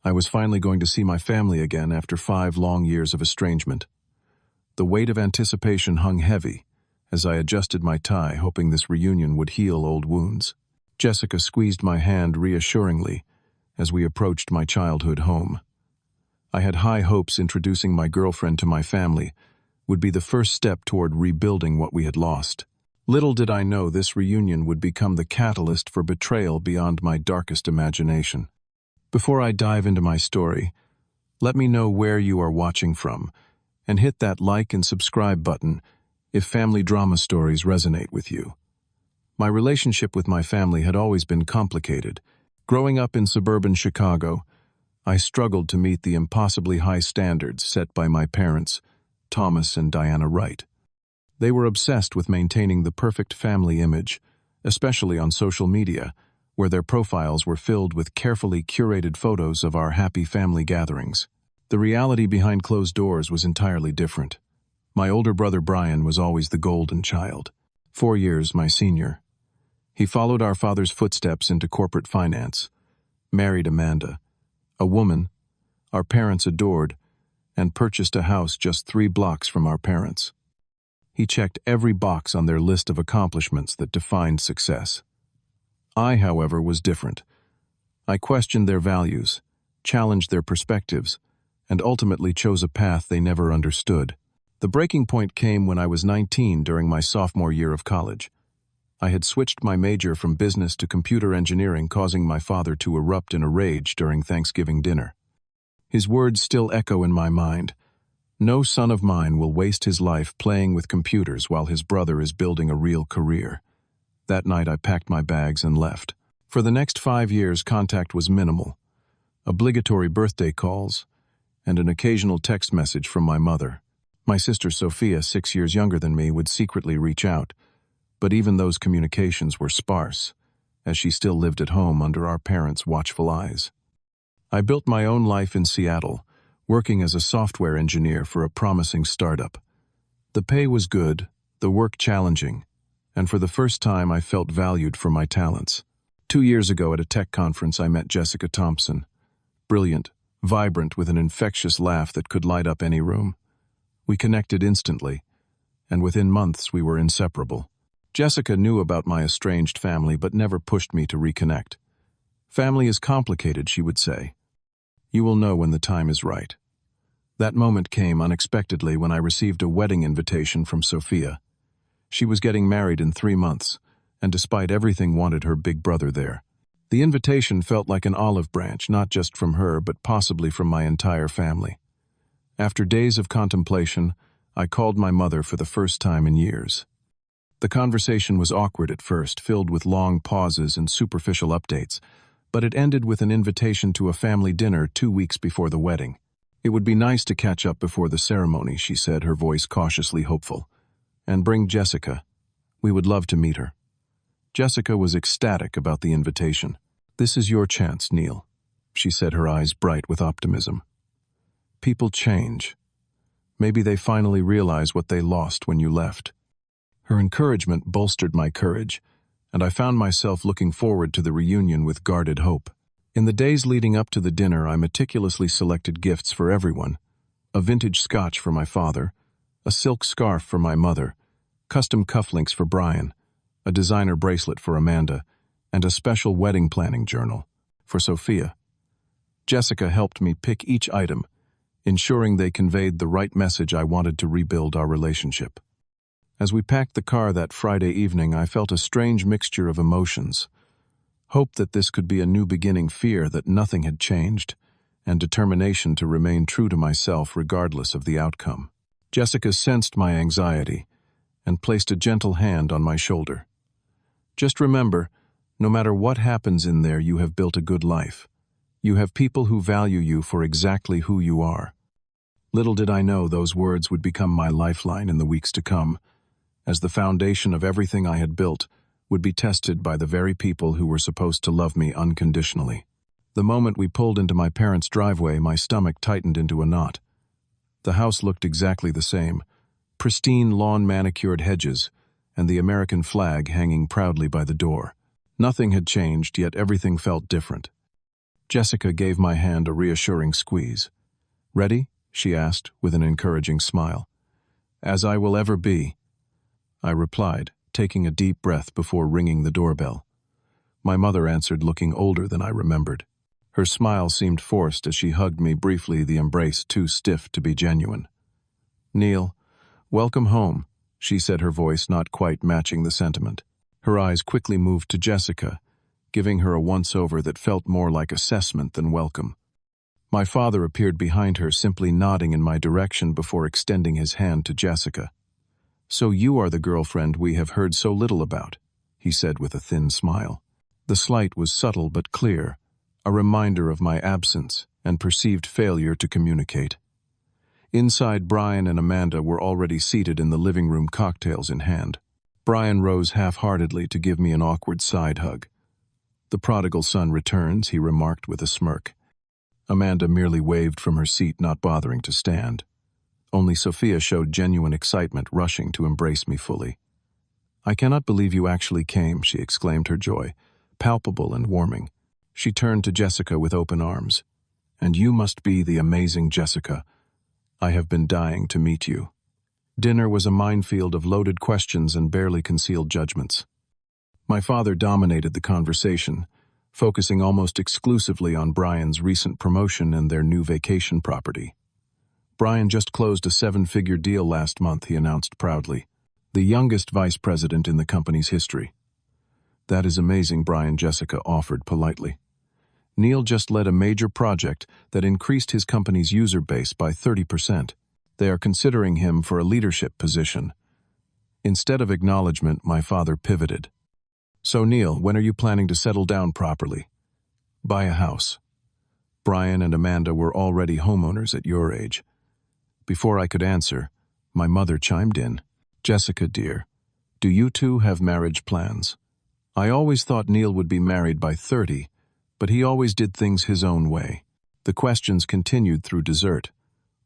I was finally going to see my family again after 5 long years of estrangement. The weight of anticipation hung heavy as I adjusted my tie, hoping this reunion would heal old wounds. Jessica squeezed my hand reassuringly as we approached my childhood home. I had high hopes introducing my girlfriend to my family would be the first step toward rebuilding what we had lost. Little did I know this reunion would become the catalyst for betrayal beyond my darkest imagination. Before I dive into my story, let me know where you are watching from, and hit that like and subscribe button if family drama stories resonate with you. My relationship with my family had always been complicated. Growing up in suburban Chicago, I struggled to meet the impossibly high standards set by my parents, Thomas and Diana Wright. They were obsessed with maintaining the perfect family image, especially on social media, where their profiles were filled with carefully curated photos of our happy family gatherings. The reality behind closed doors was entirely different. My older brother Brian was always the golden child, 4 years my senior. He followed our father's footsteps into corporate finance, married Amanda, a woman our parents adored, and purchased a house just 3 blocks from our parents. He checked every box on their list of accomplishments that defined success. I, however, was different. I questioned their values, challenged their perspectives, and ultimately chose a path they never understood. The breaking point came when I was 19 during my sophomore year of college. I had switched my major from business to computer engineering, causing my father to erupt in a rage during Thanksgiving dinner. His words still echo in my mind. No son of mine will waste his life playing with computers while his brother is building a real career. That night I packed my bags and left. For the next 5 years, contact was minimal. Obligatory birthday calls, and an occasional text message from my mother. My sister Sophia, 6 years younger than me, would secretly reach out, but even those communications were sparse, as she still lived at home under our parents' watchful eyes. I built my own life in Seattle, working as a software engineer for a promising startup. The pay was good, the work challenging, and for the first time I felt valued for my talents. 2 years ago at a tech conference I met Jessica Thompson. Brilliant, vibrant, with an infectious laugh that could light up any room. We connected instantly, and within months we were inseparable. Jessica knew about my estranged family but never pushed me to reconnect. Family is complicated, she would say. You will know when the time is right. That moment came unexpectedly when I received a wedding invitation from Sophia. She was getting married in 3 months, and despite everything wanted her big brother there. The invitation felt like an olive branch, not just from her, but possibly from my entire family. After days of contemplation, I called my mother for the first time in years. The conversation was awkward at first, filled with long pauses and superficial updates, but it ended with an invitation to a family dinner 2 weeks before the wedding. It would be nice to catch up before the ceremony, she said, her voice cautiously hopeful. And bring Jessica. We would love to meet her. Jessica was ecstatic about the invitation. This is your chance, Neil, she said, her eyes bright with optimism. People change. Maybe they finally realize what they lost when you left. Her encouragement bolstered my courage, and I found myself looking forward to the reunion with guarded hope. In the days leading up to the dinner, I meticulously selected gifts for everyone. A vintage scotch for my father, a silk scarf for my mother, custom cufflinks for Brian, a designer bracelet for Amanda, and a special wedding planning journal for Sophia. Jessica helped me pick each item, ensuring they conveyed the right message I wanted to rebuild our relationship. As we packed the car that Friday evening, I felt a strange mixture of emotions. Hope that this could be a new beginning, fear that nothing had changed, and determination to remain true to myself regardless of the outcome. Jessica sensed my anxiety and placed a gentle hand on my shoulder. Just remember, no matter what happens in there, you have built a good life. You have people who value you for exactly who you are. Little did I know those words would become my lifeline in the weeks to come, as the foundation of everything I had built would be tested by the very people who were supposed to love me unconditionally. The moment we pulled into my parents' driveway, my stomach tightened into a knot. The house looked exactly the same, pristine lawn-manicured hedges, and the American flag hanging proudly by the door. Nothing had changed, yet everything felt different. Jessica gave my hand a reassuring squeeze. "Ready?" she asked, with an encouraging smile. "As I will ever be," I replied, taking a deep breath before ringing the doorbell. My mother answered, looking older than I remembered. Her smile seemed forced as she hugged me briefly, the embrace too stiff to be genuine. "Neil, welcome home," she said, her voice not quite matching the sentiment. Her eyes quickly moved to Jessica, giving her a once-over that felt more like assessment than welcome. My father appeared behind her, simply nodding in my direction before extending his hand to Jessica. "So you are the girlfriend we have heard so little about," he said with a thin smile. The slight was subtle but clear, a reminder of my absence and perceived failure to communicate. Inside, Brian and Amanda were already seated in the living room, cocktails in hand. Brian rose half-heartedly to give me an awkward side hug. "The prodigal son returns," he remarked with a smirk. Amanda merely waved from her seat, not bothering to stand. Only Sophia showed genuine excitement, rushing to embrace me fully. "I cannot believe you actually came," she exclaimed, her joy palpable and warming. She turned to Jessica with open arms. "And you must be the amazing Jessica. I have been dying to meet you." Dinner was a minefield of loaded questions and barely concealed judgments. My father dominated the conversation, focusing almost exclusively on Brian's recent promotion and their new vacation property. "Brian just closed a 7-figure deal last month," he announced proudly. "The youngest vice president in the company's history." "That is amazing, Brian," Jessica offered politely. "Neil just led a major project that increased his company's user base by 30%. They are considering him for a leadership position." Instead of acknowledgement, my father pivoted. "So Neil, when are you planning to settle down properly? Buy a house. Brian and Amanda were already homeowners at your age." Before I could answer, my mother chimed in. "Jessica, dear, do you two have marriage plans? I always thought Neil would be married by 30, but he always did things his own way." The questions continued through dessert.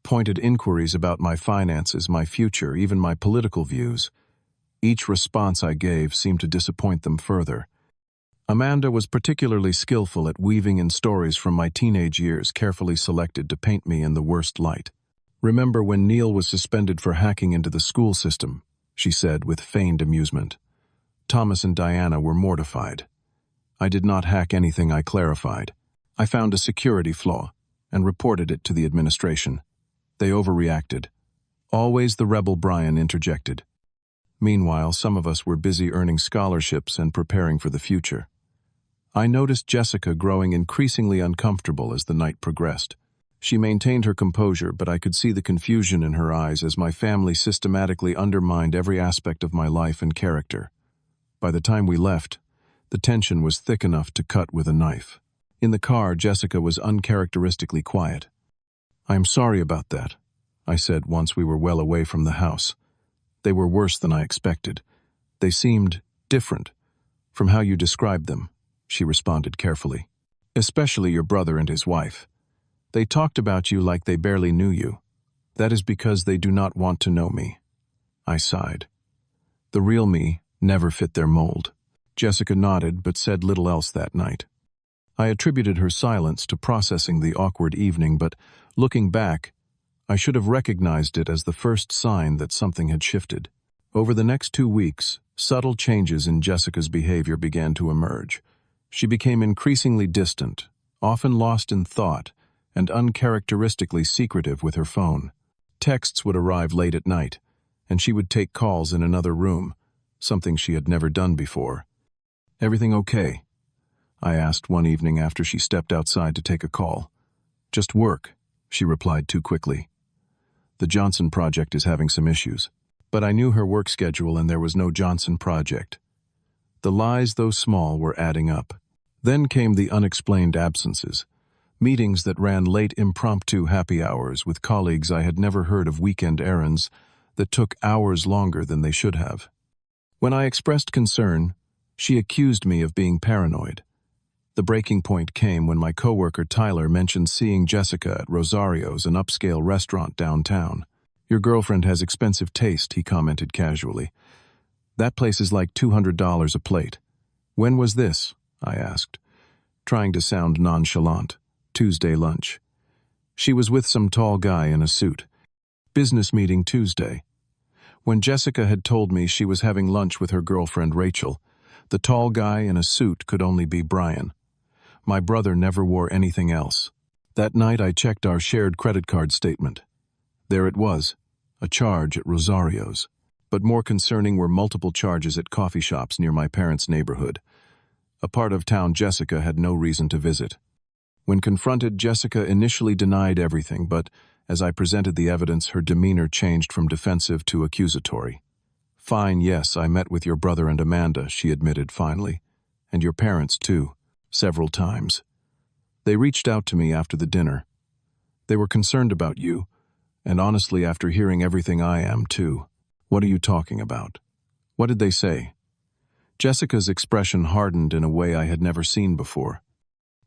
Pointed inquiries about my finances, my future, even my political views. Each response I gave seemed to disappoint them further. Amanda was particularly skillful at weaving in stories from my teenage years, carefully selected to paint me in the worst light. "Remember when Neil was suspended for hacking into the school system?" she said with feigned amusement. "Thomas and Diana were mortified. I did not hack anything, I clarified. I found a security flaw and reported it to the administration. They overreacted." "Always the rebel," Brian interjected. Meanwhile, some of us were busy earning scholarships and preparing for the future. I noticed Jessica growing increasingly uncomfortable as the night progressed. She maintained her composure, but I could see the confusion in her eyes as my family systematically undermined every aspect of my life and character. By the time we left, the tension was thick enough to cut with a knife. In the car, Jessica was uncharacteristically quiet. "I am sorry about that," I said once we were well away from the house. "They were worse than I expected. They seemed different from how you described them," she responded carefully. "Especially your brother and his wife. They talked about you like they barely knew you. That is because they do not want to know me." I sighed. The real me never fit their mold. Jessica nodded but said little else that night. I attributed her silence to processing the awkward evening, but looking back, I should have recognized it as the first sign that something had shifted. Over the next 2 weeks, subtle changes in Jessica's behavior began to emerge. She became increasingly distant, often lost in thought, and uncharacteristically secretive with her phone. Texts would arrive late at night, and she would take calls in another room, something she had never done before. "Everything okay?" I asked one evening after she stepped outside to take a call. "Just work," she replied too quickly. "The Johnson project is having some issues." But I knew her work schedule and there was no Johnson project. The lies, though small, were adding up. Then came the unexplained absences. Meetings that ran late, impromptu happy hours with colleagues I had never heard of, weekend errands that took hours longer than they should have. When I expressed concern, she accused me of being paranoid. The breaking point came when my coworker Tyler mentioned seeing Jessica at Rosario's, an upscale restaurant downtown. "Your girlfriend has expensive taste," he commented casually. "That place is like $200 a plate." "When was this?" I asked. trying to sound nonchalant. Tuesday lunch. She was with some tall guy in a suit. Business meeting Tuesday. When Jessica had told me she was having lunch with her girlfriend Rachel, the tall guy in a suit could only be Brian. My brother never wore anything else. That night I checked our shared credit card statement. There it was, a charge at Rosario's. But more concerning were multiple charges at coffee shops near my parents' neighborhood, a part of town Jessica had no reason to visit. When confronted, Jessica initially denied everything, but as I presented the evidence, her demeanor changed from defensive to accusatory. "Fine, yes, I met with your brother and Amanda," she admitted finally. "And your parents, too, several times. They reached out to me after the dinner. They were concerned about you, and honestly, after hearing everything, I am, too." "What are you talking about? What did they say?" Jessica's expression hardened in a way I had never seen before.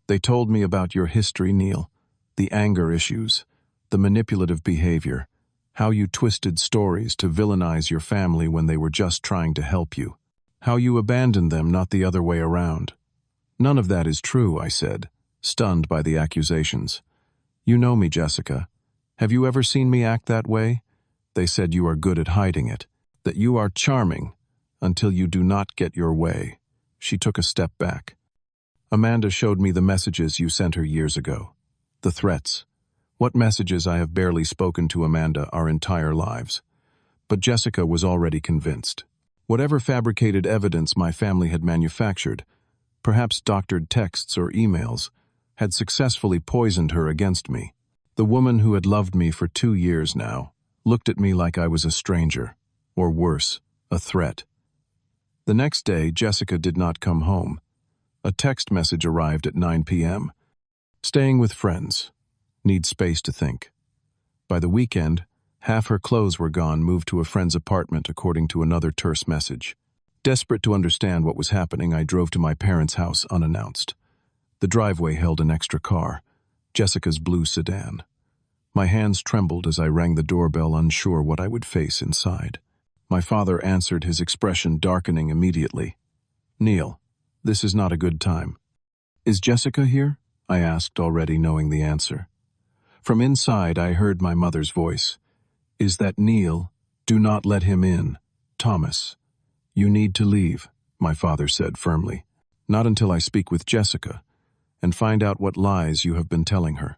"They told me about your history, Neil, the anger issues, the manipulative behavior, how you twisted stories to villainize your family when they were just trying to help you, how you abandoned them, not the other way around." "None of that is true," I said, stunned by the accusations. "You know me, Jessica. Have you ever seen me act that way? They said you are good at hiding it, that you are charming until you do not get your way." She took a step back. "Amanda showed me the messages you sent her years ago. The threats. What messages? I have barely spoken to Amanda our entire lives." But Jessica was already convinced. Whatever fabricated evidence my family had manufactured, perhaps doctored texts or emails, had successfully poisoned her against me. The woman who had loved me for 2 years now looked at me like I was a stranger, or worse, a threat. The next day, Jessica did not come home. A text message arrived at 9 p.m. "Staying with friends. Need space to think." By the weekend, half her clothes were gone, moved to a friend's apartment, according to another terse message. Desperate to understand what was happening, I drove to my parents' house unannounced. The driveway held an extra car, Jessica's blue sedan. My hands trembled as I rang the doorbell, unsure what I would face inside. My father answered, his expression darkening immediately. "Neil, this is not a good time." "Is Jessica here?" I asked, already knowing the answer. From inside, I heard my mother's voice. "Is that Neil? Do not let him in. Thomas, you need to leave," my father said firmly. "Not until I speak with Jessica and find out what lies you have been telling her."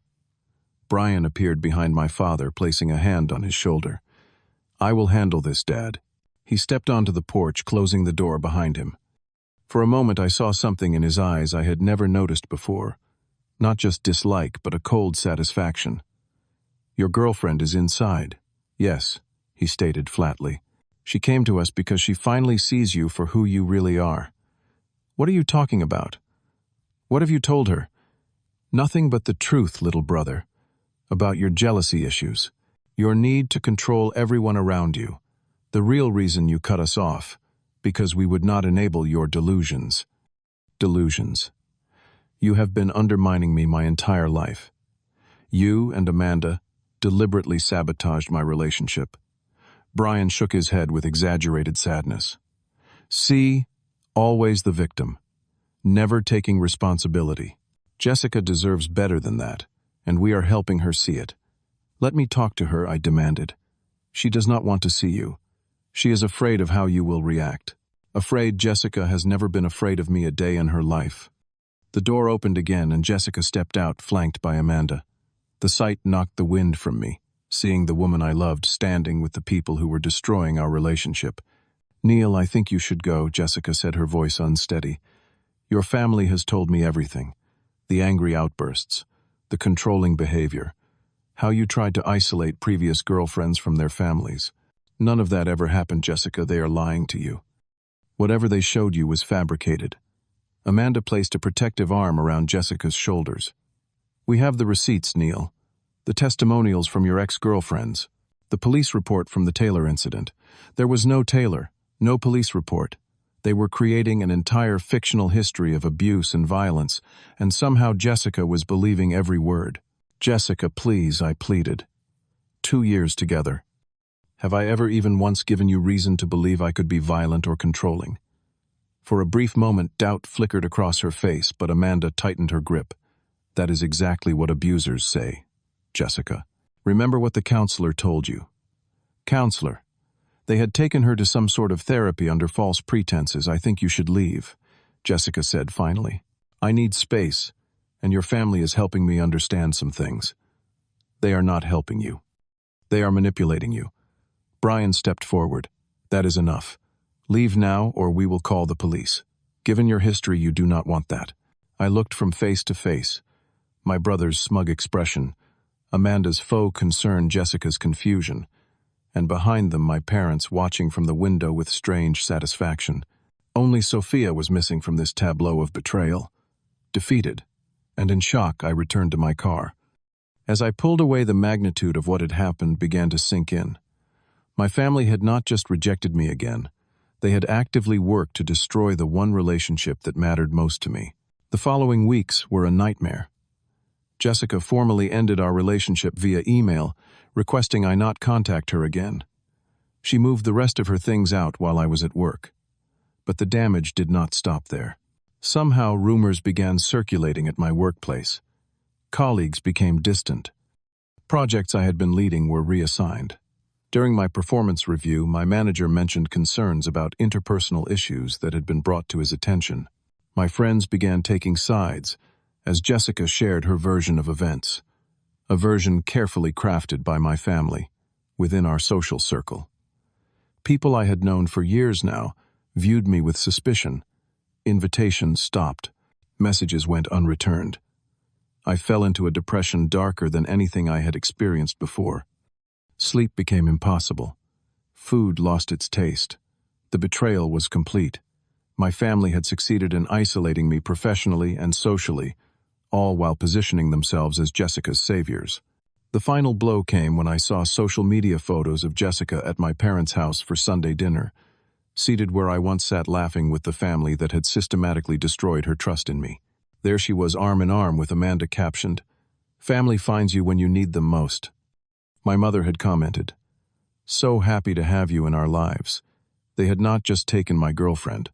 Brian appeared behind my father, placing a hand on his shoulder. "I will handle this, Dad." He stepped onto the porch, closing the door behind him. For a moment I saw something in his eyes I had never noticed before. Not just dislike, but a cold satisfaction. "Your girlfriend is inside." "Yes," he stated flatly. "She came to us because she finally sees you for who you really are." "What are you talking about? What have you told her?" "Nothing but the truth, little brother. About your jealousy issues, your need to control everyone around you. The real reason you cut us off, because we would not enable your delusions." "Delusions. You have been undermining me my entire life. You and Amanda deliberately sabotaged my relationship." Brian shook his head with exaggerated sadness. "See, always the victim, never taking responsibility. Jessica deserves better than that, and we are helping her see it." "Let me talk to her," I demanded. "She does not want to see you. She is afraid of how you will react." "Afraid? Jessica has never been afraid of me a day in her life." The door opened again, and Jessica stepped out, flanked by Amanda. The sight knocked the wind from me, seeing the woman I loved standing with the people who were destroying our relationship. "Neil, I think you should go," Jessica said, her voice unsteady. "Your family has told me everything. The angry outbursts, the controlling behavior, how you tried to isolate previous girlfriends from their families. None of that ever happened, Jessica. They are lying to you. Whatever they showed you was fabricated." Amanda placed a protective arm around Jessica's shoulders. "We have the receipts, Neil. The testimonials from your ex-girlfriends. The police report from the Taylor incident. There was no Taylor, no police report. They were creating an entire fictional history of abuse and violence, and somehow Jessica was believing every word." "Jessica, please," I pleaded. 2 years together. Have I ever even once given you reason to believe I could be violent or controlling? For a brief moment, doubt flickered across her face, but Amanda tightened her grip. That is exactly what abusers say, Jessica. Remember what the counselor told you. Counselor. They had taken her to some sort of therapy under false pretenses. I think you should leave, Jessica said finally. I need space, and your family is helping me understand some things. They are not helping you. They are manipulating you. Brian stepped forward. That is enough. Leave now, or we will call the police. Given your history, you do not want that. I looked from face to face. My brother's smug expression, Amanda's faux concern, Jessica's confusion, and behind them my parents watching from the window with strange satisfaction. Only Sophia was missing from this tableau of betrayal. Defeated, and in shock, I returned to my car. As I pulled away, the magnitude of what had happened began to sink in. My family had not just rejected me again. They had actively worked to destroy the one relationship that mattered most to me. The following weeks were a nightmare. Jessica formally ended our relationship via email, requesting I not contact her again. She moved the rest of her things out while I was at work. But the damage did not stop there. Somehow rumors began circulating at my workplace. Colleagues became distant. Projects I had been leading were reassigned. During my performance review, my manager mentioned concerns about interpersonal issues that had been brought to his attention. My friends began taking sides, as Jessica shared her version of events, a version carefully crafted by my family, within our social circle. People I had known for years now viewed me with suspicion. Invitations stopped. Messages went unreturned. I fell into a depression darker than anything I had experienced before. Sleep became impossible. Food lost its taste. The betrayal was complete. My family had succeeded in isolating me professionally and socially, all while positioning themselves as Jessica's saviors. The final blow came when I saw social media photos of Jessica at my parents' house for Sunday dinner, seated where I once sat laughing with the family that had systematically destroyed her trust in me. There she was, arm in arm with Amanda, captioned, "Family finds you when you need them most." My mother had commented, "So happy to have you in our lives." They had not just taken my girlfriend,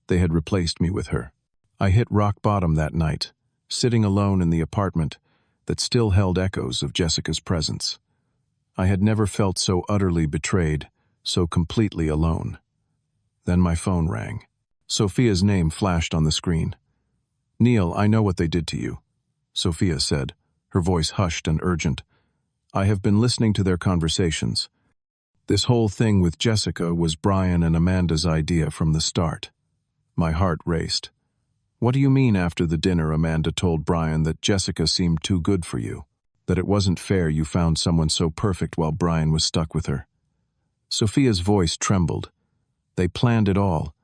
they had replaced me with her. I hit rock bottom that night, sitting alone in the apartment that still held echoes of Jessica's presence. I had never felt so utterly betrayed, so completely alone. Then my phone rang. Sophia's name flashed on the screen. "Neil, I know what they did to you," Sophia said, her voice hushed and urgent. "I have been listening to their conversations. This whole thing with Jessica was Brian and Amanda's idea from the start." My heart raced. "What do you mean?" After the dinner, Amanda told Brian that Jessica seemed too good for you, that it wasn't fair you found someone so perfect while Brian was stuck with her. Sophia's voice trembled. They planned it all,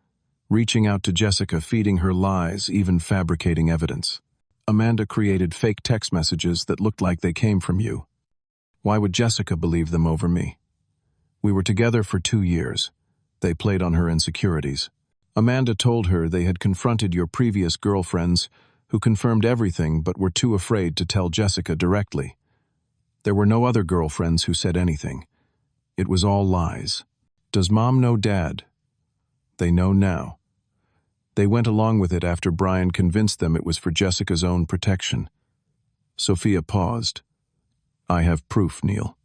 reaching out to Jessica, feeding her lies, even fabricating evidence. Amanda created fake text messages that looked like they came from you. Why would Jessica believe them over me? We were together for 2 years. They played on her insecurities. Amanda told her they had confronted your previous girlfriends, who confirmed everything but were too afraid to tell Jessica directly. There were no other girlfriends who said anything. It was all lies. Does Mom know Dad? They know now. They went along with it after Brian convinced them it was for Jessica's own protection. Sophia paused. "I have proof, Neil."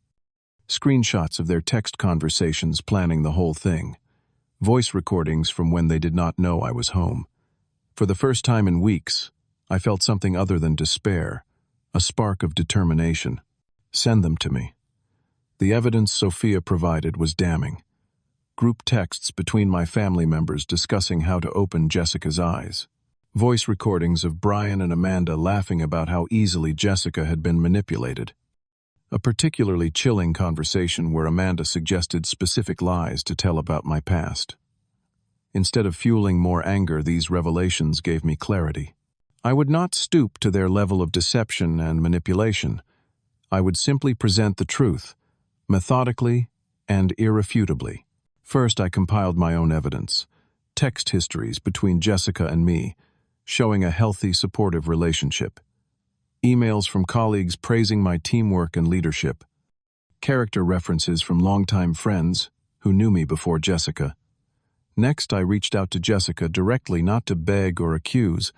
Screenshots of their text conversations planning the whole thing. Voice recordings from when they did not know I was home. For the first time in weeks, I felt something other than despair, a spark of determination. "Send them to me." The evidence Sophia provided was damning. Group texts between my family members discussing how to open Jessica's eyes. Voice recordings of Brian and Amanda laughing about how easily Jessica had been manipulated. A particularly chilling conversation where Amanda suggested specific lies to tell about my past. Instead of fueling more anger, these revelations gave me clarity. I would not stoop to their level of deception and manipulation. I would simply present the truth, methodically and irrefutably. First, I compiled my own evidence, text histories between Jessica and me, showing a healthy, supportive relationship. Emails from colleagues praising my teamwork and leadership. Character references from longtime friends who knew me before Jessica. Next, I reached out to Jessica directly, not to beg or accuse,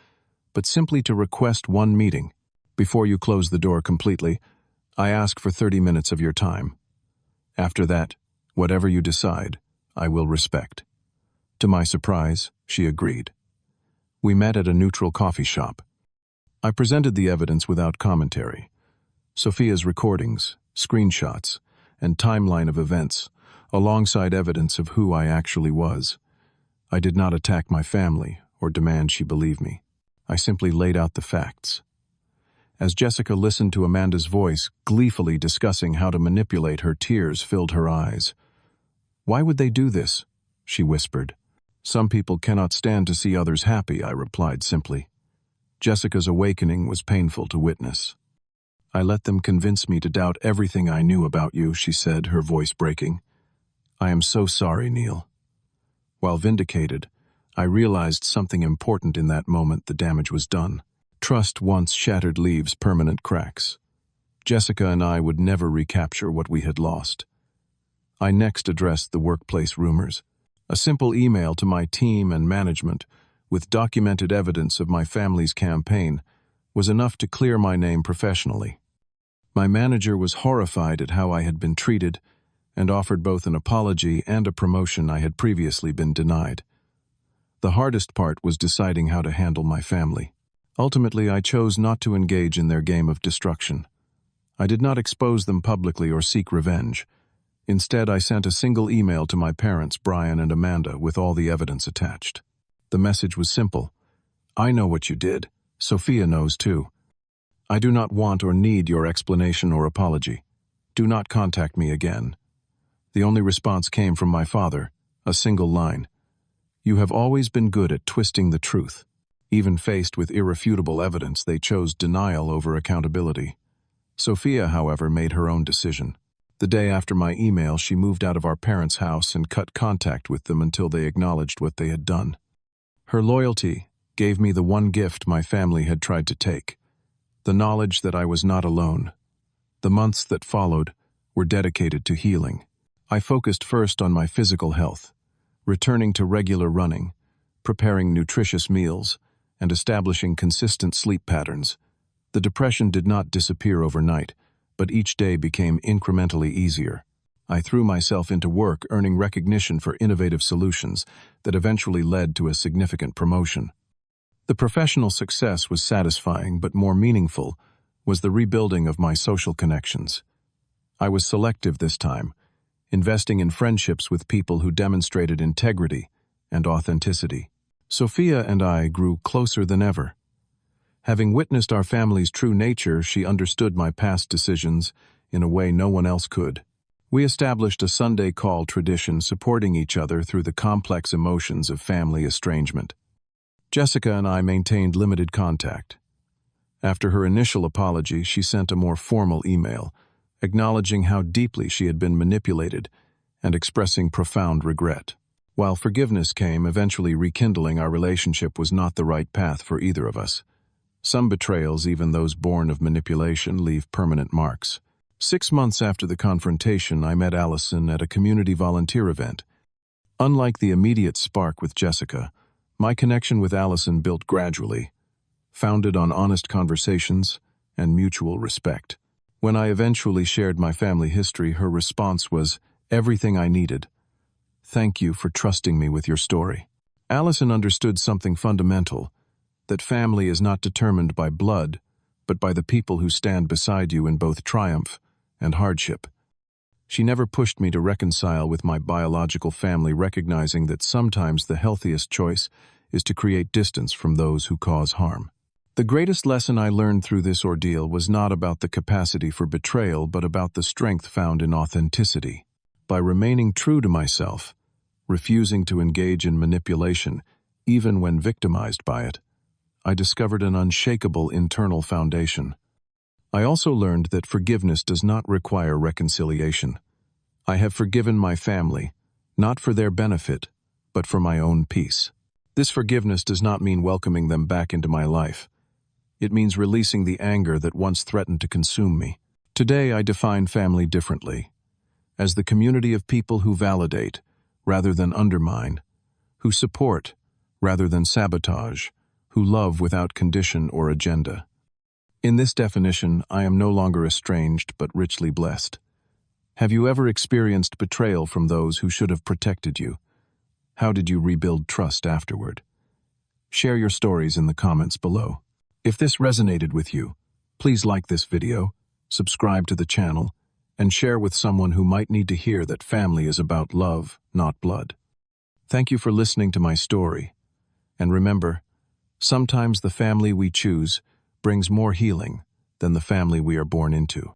but simply to request one meeting. Before you close the door completely, I ask for 30 minutes of your time. After that, whatever you decide, I will respect. To my surprise, she agreed. We met at a neutral coffee shop. I presented the evidence without commentary. Sophia's recordings, screenshots, and timeline of events, alongside evidence of who I actually was. I did not attack my family or demand she believe me. I simply laid out the facts. As Jessica listened to Amanda's voice, gleefully discussing how to manipulate her, tears filled her eyes. "Why would they do this?" she whispered. "Some people cannot stand to see others happy," I replied simply. Jessica's awakening was painful to witness. "I let them convince me to doubt everything I knew about you," she said, her voice breaking. "I am so sorry, Neil." While vindicated, I realized something important in that moment. The damage was done. Trust once shattered leaves permanent cracks. Jessica and I would never recapture what we had lost. I next addressed the workplace rumors. A simple email to my team and management, with documented evidence of my family's campaign, was enough to clear my name professionally. My manager was horrified at how I had been treated and offered both an apology and a promotion I had previously been denied. The hardest part was deciding how to handle my family. Ultimately, I chose not to engage in their game of destruction. I did not expose them publicly or seek revenge. Instead, I sent a single email to my parents, Brian and Amanda, with all the evidence attached. The message was simple. "I know what you did. Sophia knows too. I do not want or need your explanation or apology. Do not contact me again." The only response came from my father, a single line. "You have always been good at twisting the truth." Even faced with irrefutable evidence, they chose denial over accountability. Sophia, however, made her own decision. The day after my email, she moved out of our parents' house and cut contact with them until they acknowledged what they had done. Her loyalty gave me the one gift my family had tried to take: the knowledge that I was not alone. The months that followed were dedicated to healing. I focused first on my physical health, returning to regular running, preparing nutritious meals, and establishing consistent sleep patterns. The depression did not disappear overnight, but each day became incrementally easier. I threw myself into work, earning recognition for innovative solutions that eventually led to a significant promotion. The professional success was satisfying, but more meaningful was the rebuilding of my social connections. I was selective this time, investing in friendships with people who demonstrated integrity and authenticity. Sophia and I grew closer than ever. Having witnessed our family's true nature, she understood my past decisions in a way no one else could. We established a Sunday call tradition, supporting each other through the complex emotions of family estrangement. Jessica and I maintained limited contact. After her initial apology, she sent a more formal email, acknowledging how deeply she had been manipulated and expressing profound regret. While forgiveness came, eventually rekindling our relationship was not the right path for either of us. Some betrayals, even those born of manipulation, leave permanent marks. 6 months after the confrontation, I met Allison at a community volunteer event. Unlike the immediate spark with Jessica, my connection with Allison built gradually, founded on honest conversations and mutual respect. When I eventually shared my family history, her response was, "Everything I needed. Thank you for trusting me with your story." Allison understood something fundamental, that family is not determined by blood, but by the people who stand beside you in both triumph and hardship. She never pushed me to reconcile with my biological family, recognizing that sometimes the healthiest choice is to create distance from those who cause harm. The greatest lesson I learned through this ordeal was not about the capacity for betrayal, but about the strength found in authenticity. By remaining true to myself, refusing to engage in manipulation, even when victimized by it, I discovered an unshakable internal foundation. I also learned that forgiveness does not require reconciliation. I have forgiven my family, not for their benefit, but for my own peace. This forgiveness does not mean welcoming them back into my life. It means releasing the anger that once threatened to consume me. Today, I define family differently, as the community of people who validate, rather than undermine, who support rather than sabotage, who love without condition or agenda. In this definition, I am no longer estranged but richly blessed. Have you ever experienced betrayal from those who should have protected you? How did you rebuild trust afterward? Share your stories in the comments below. If this resonated with you, please like this video, subscribe to the channel, and share with someone who might need to hear that family is about love, not blood. Thank you for listening to my story. And remember, sometimes the family we choose brings more healing than the family we are born into.